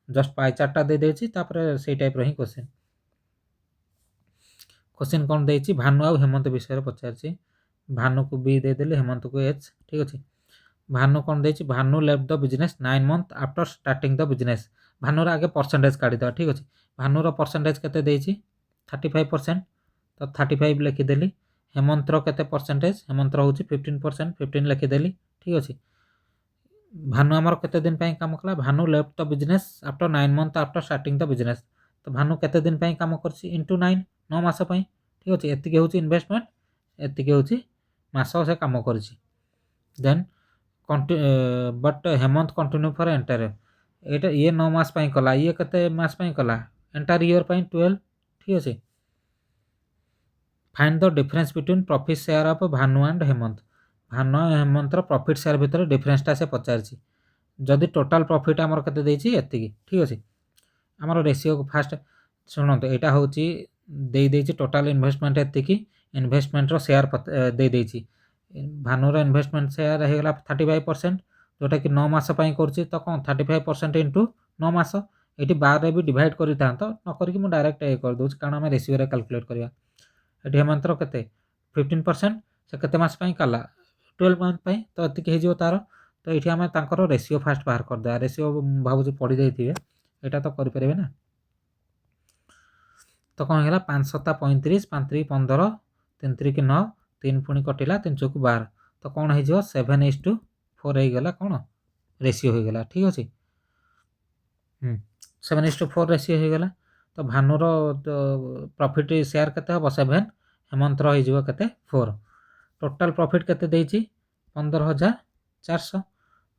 जस्ट पाई चार्टा दे देछि तापरे से टाइप रही क्वेश्चन क्वेश्चन कौन देछि भानु आ हेमंत विषय पचार भानु को बी दे देले हेमंत को एच ठीक अच्छे भानु कौन देछि Bhanu left the business 9 month after starting the business भानुर आगे परसेंटेज काढ़ीद ठीक अच्छे भानुर परसेंटेज केते देछि 35% तो 35 लिखिदेली हेमंतर केते परसेंटेज हेमंतर हूँ 15% 15 लिखिदेली ठीक अच्छे भानु आमर केते दिन पे काम कला Bhanu left the business after 9 month after starting the business तो भानु केते दिन पे काम करछि इंटू 9 मास ठीक अच्छे एतिके हूँ इन्वेस्टमेंट एतिके हूँ मास से काम करछि then but Hemant continue for entire ये 9 मास कला ये केते मास कला एंटायर ईयर 12 ठीक अच्छे find the difference between profit share of Bhanu and Hemant. Bhanu हेमंतर प्रॉफिट शेयर भितर डिफरेंसटा से पचारछि। जदि टोटल प्रॉफिट आमर केते देछि एतिकी ठीक अछि। आमर रेशियो फास्ट शुणत यहाँ हूँ दे टोटाल इन्वेस्टमेंट एतिकी इन्वेस्टमेंट शेयर दे देछि। भानुर इन्वेस्टमेंट शेयर होगा 35% जोटा कि 9 मास कर तो कौन 35% इंटू 9 मास ये 12 भी डिवाइड कर नक डायरेक्ट ये कर दूसरी कारण आम रेशियो कैलकुलेट करवा। ये हेमंतर के 15% से केते मास कला 12 मंथ तो ये हो तार। तो ये आम तर रेशियो फास्ट बाहर करदे। रेशियो भावुँ पढ़ी जाइए यहाँ तो करें ना। तो कौन है 5 7 35 5 3 15 3 3 9 3 पुणी कटिला 3 चौक 12 तो कौन हो 7:4 हो गला कौन रेशियो हो गला ठीक अच्छे। 7:4 रेशियो हो गला। तो भानुर प्रॉफिट शेयर केते हम 7 हेमंतर हो के 4 टोटाल प्रॉफिट केते देछि 15,400।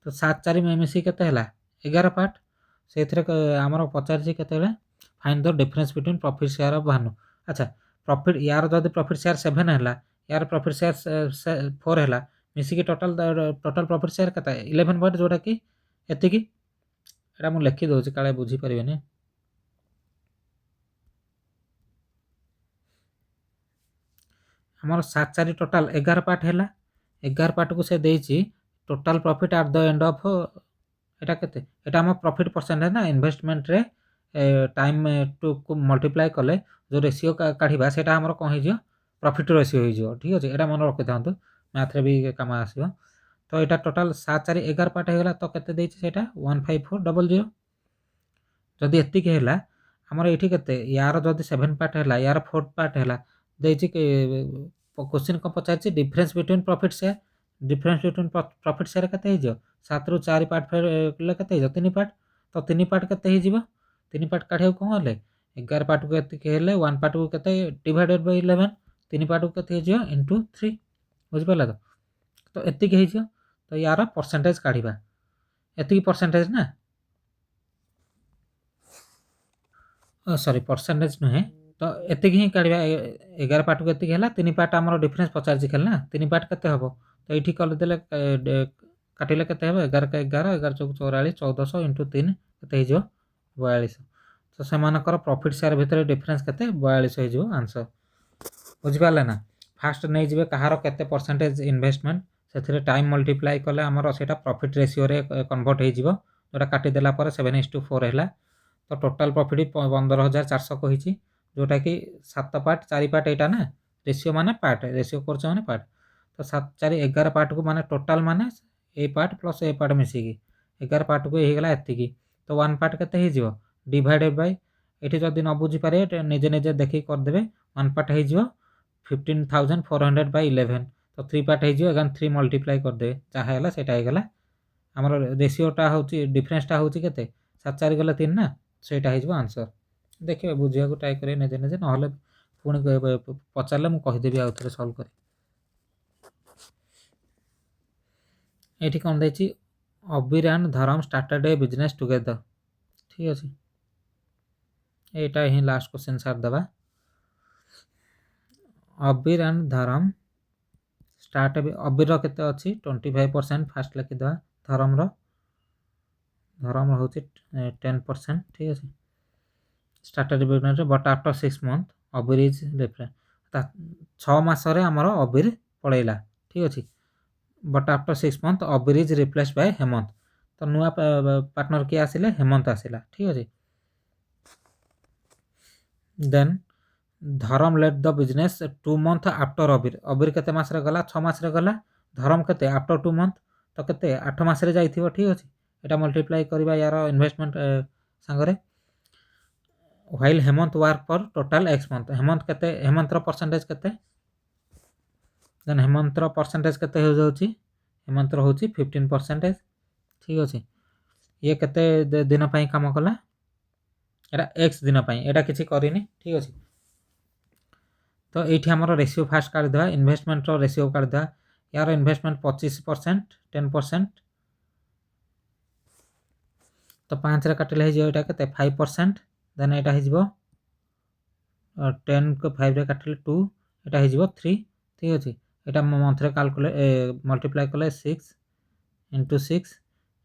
तो 7 4 मिसी केते हला 11 पार्ट से आमर पचार के find the difference between profit share of Bhanu. अच्छा प्रॉफिट यार जदि प्रॉफिट शेयर 7 है यार प्रॉफिट शेयर 4 है मिसिकी टोटाल टोटाल प्रॉफिट शेयर केते 11 पॉइंट जोटा कि एतिकी एटा मु लिखि दउछि काले बुझी परिबेनी। हमर 7 4 टोटाल 11 पार्ट है 11 पार्ट को से देछि total profit at the end of एटा केते एटा हम प्रॉफिट परसेंटेज ना इन्वेस्टमेंट रे टाइम टू को मल्टीप्लाई कले जो रेशियो काढ़ा से कौन हो प्रॉफिट रेशियो हो ठीक अच्छे। यहाँ मन रखी था मैथ रे भी कम आसो। तो यहाँ टोटाल 7 4 11 पार्ट होगा तो केते 15400 जदि एतिक है आमर ये यार जदि 7 पार्ट है यार 4 पार्ट है क्वेश्चन कौन पचार difference between profit share difference between profit share के 7 रू 4 पार्ट फेर के 3 पार्ट तो 3 पार्ट के 3 पार्ट काढ़ा कौन है 11 पार्ट को ये 1 पार्ट को के डिवाइडेड बाय 11 3 पार्ट को के इंटू 3 बुझिपारा। तो एतिक हो तो यार परसेंटेज काढ़ा एतिक परसेंटेज ना सॉरी परसेंटेज नुहे तो एतिक ही काढ़ा 11 पार्ट को एतिक है 3 पार्ट आम डिफरेंस पचार खेल ना 3 पार्ट के हम तो ये करदे काटिले के 11 के 11 11 चौक 44 1400 इंटू 3 के 42 तो से प्रॉफिट शेयर भितर डिफरेंस के 42 हो आंसर बुझिपारे ना। फास्ट नहीं जी कहार के परसेंटेज इन्वेस्टमेंट से टाइम मल्टीप्लाई कले आमर से प्रॉफिट रेशियो रे कन्वर्ट हो जोटा काटिदेला 7:4 है तो टोटाल प्रॉफिट 15,400 कही जोटा कि 7 पार्ट 4 पार्ट यहाँ ना रेशियो माने पार्ट रेशियो कर माने पार्ट तो 7 4 11 पार्ट को माने टोटाल माने ए पार्ट प्लस ए पार्ट मिसिकी 11 पार्ट को होगा एतिकी तो 1 पार्ट के डिवाइडेड बाय ये जदि न बुझीपारे निजे निजे देखिए करदे 1 पार्ट हो 15,400/11 तो 3 पार्ट हो 3 मल्टीप्लाई करदे जहाँ है से आमर रेशियोटा हूँ डिफरेंसटा हूँ के 7 4 गले 3 ना से आंसर देखिए बुझा ट्राए करेंगे निजे निजे ना पुणी पचारे मुझे कहीदेवी आउ थे सल्व कर। ये कौन देखिए अबीर and Dharam started A business together ठीक अच्छे। यहाँ ही लास्ट क्वेश्चन सारदे अबीर एंड धरम स्टार्ट अबीर के 25% फास्ट लिखिदे धरम हूँ 10% ठीक अच्छे started business but after 6 month Abir is different 6 मासरे आमर अबीर पलैला ठीक अच्छे but after 6 month Abir is replace by Hemant तो नुआ पार्टनर किए आसिले हेमंत आसिला ठीक अच्छे। Then Dharam let the business 2 month after Abir Abir के मासरे गला 6 मासरे गला धरम के आफ्टर 2 मंथ तो के 8 मासरे जाइथिबो ठीक अच्छे। यहाँ मल्टीप्लाई करवा यार इन्वेस्टमेंट सांगरे while Hemant work for total x month Hemant के हेमंतर परसेंटेज के देन हेमंतर परसेंटेज के हेमंतर हूँ 15% ठीक अच्छे। ये केते दिन काम कला एटा एक्स दिन यहाँ किसी करनी ठीक अच्छे। तो ये आमर रेशियो फास्ट काढ़ीदे इन्वेस्टमेंट रेशियो काढ़ीदे यार इन्वेस्टमेंट 25% 10% तो 5 रे काटिले यहाँ के 5% देन यहाँ हो 10 को 5 रे काटिले 2 এটা হয়ে 3 ঠিক আছে এটা মন্থরে মল্টিপ্লাই কলে 6 into 6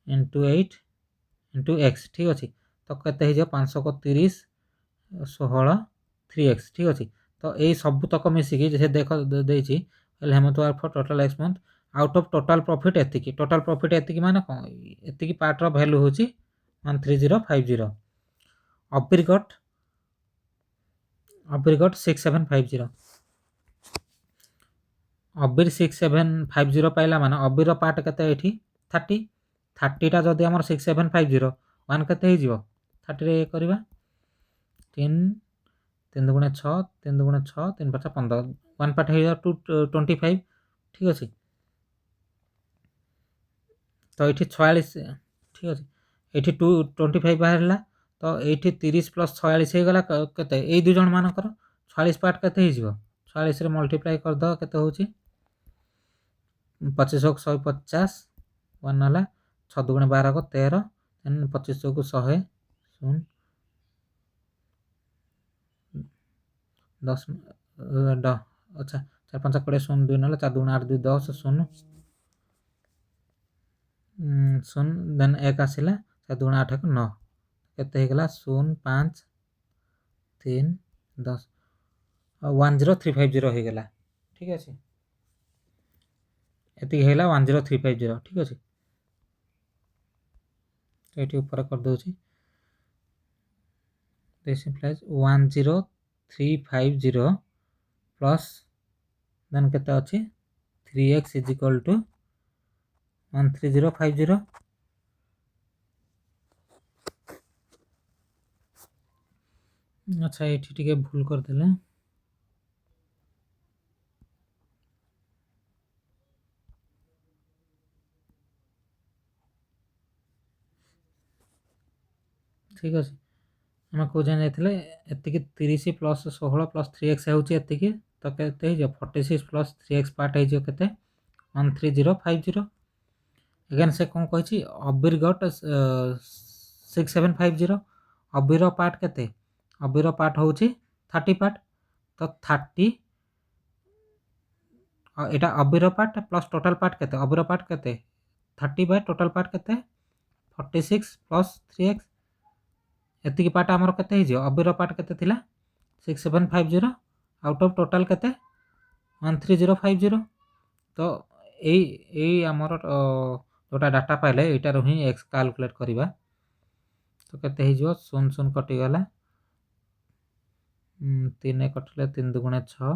into 8 into x ঠিক ଅଛି ତ କେତେ ହେଇଯିବ 530 16 3x ঠিক ଅଛି ତ ଏଇ ସବୁ ତକ ମିଶିକି ଯେ ଦେଖ ଦେଇଛି ହେଲେ Hemant for total x month out of total profit ଏତିକି ମାନେ କ'ଣ ଏତିକି ପାର୍ଟର ଭ୍ୟାଲୁ ହେଉଛି 13050 ଅବିରଗଟ 6750 ଅବିର 6750 ପାଇଲା ମାନେ ଅବିର ପାର୍ଟ କେତେ ଏଠି 30 30ଟା ଯଦି ଆମର 6750 1 କେତେ ହେଇଯିବ 30 ରେ କରିବା 3 3 ଦୁଗୁଣେ 6 3 ଦୁଗୁଣେ 6 3 5 15 1 ପାର୍ଟ ହେଇଯିବ 25 ঠিক ଅଛି ତ ଏଠି 46 ঠিক ଅଛି ଏଠି 25 ବାହାରିଲା ତ ଏଇଠି 30 ପ୍ଲସ୍ 46 ହେଇଗଲା କେତେ ଏଇ ଦୁଇ ଜଣ ମାନଙ୍କର 46 ପାର୍ଟ କେତେ ହେଇଯିବ 46 ରେ ମଲ୍ଟିପ୍ଲାଏ କରିଦେବ କେତେ ହେଉଛି 25 150 वन नाला 6 दुगुणे 12 को 13 25 को 100 शून्य 10 अच्छा 4 5 20 शून्य 2 नाला 4 दुगुणे 8 2 10 शून्य शून्य देन 1 आसला 4 दुगुणे 8 को 9 केते हे गला 0 5 3 10 10350 हो गला ठीक है एति हेला 10350 ठीक अछि एटी ऊपर कर दोछि दिस इम्प्लाइज 10350 प्लस देन केते अछि 3x इज इक्वल टू 13050 अच्छा एटी टिके भूल कर देले ठीक अछि हम को जान जाइथिले एतिके 30 प्लस 16 प्लस 3x होउची एतिके तो केते हे 46 प्लस 3x पार्ट हे जो केते 13050 अगेन से कोन कहछि अबिर गट 6750 अबिर पार्ट केते अबिर पार्ट होउची 30 पार्ट तो 30 एटा अबिर पार्ट प्लस टोटल पार्ट केते अबिर पार्ट केते 30 बाय टोटल पार्ट केते 46 प्लस 3x एतिकी पार्ट आमर केते हे जो अबिर पार्ट केते थिला 6750 आउट ऑफ टोटल केते 13050 तो एई आमर जोटा डाटा पाइले एटा रो ही x कैलकुलेट करिबा तो केते हे जो 0 0 कटि गला 3 कटले 3 दुगुणे 6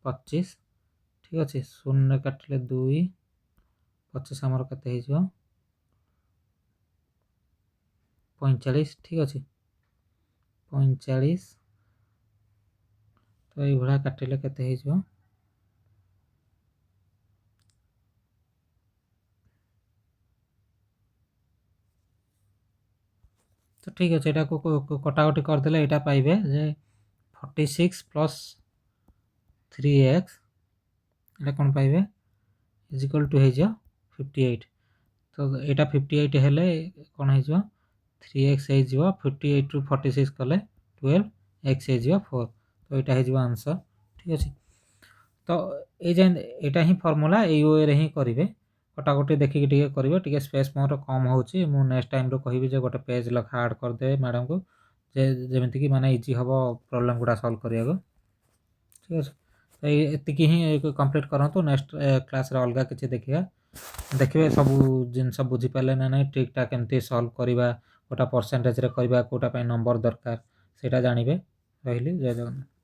25 ठीक अछि 0 काटले 2 25 आमर केते हे जो 45 ठीक अछि 45 तो ये भड़ा काटिले केते हे जो तो ठीक है एटा को कटाकटी कर देले एटा पाइबे जे 46 प्लस 3x एटा कोन पाइबे इज इक्वल टू हे जो 58 तो एटा 58 हेले कोन हे जो 3x हे जो 58 टू 46 कले 12 x हे जो 4 तो एटा हे जो आंसर ठीक अछि तो ए जे एटा ही फार्मूला ए वे रे ही करिवे कटाकटी देखि के टिके करिवे टिके स्पेस मोर कम होउची मु नेक्स्ट टाइम रो कहिबी जे गोटे पेज लखा ऐड कर दे मैडम को जे जेमिति कि माने इजी हबो प्रॉब्लम गुडा सॉल्व करिया को ठीक अछि तो एतिकी ही कंप्लीट करंतु नेक्स्ट क्लास रे अलगा किछि देखिया देखिबे सब जिंस बुझी पाले ना नै ट्रिकटा केमती सॉल्व करिबा कोटा परसेंटेज रे करिबा कोटा पे नंबर दरकार सेटा जानिबे रहिली जय जगन्नाथ।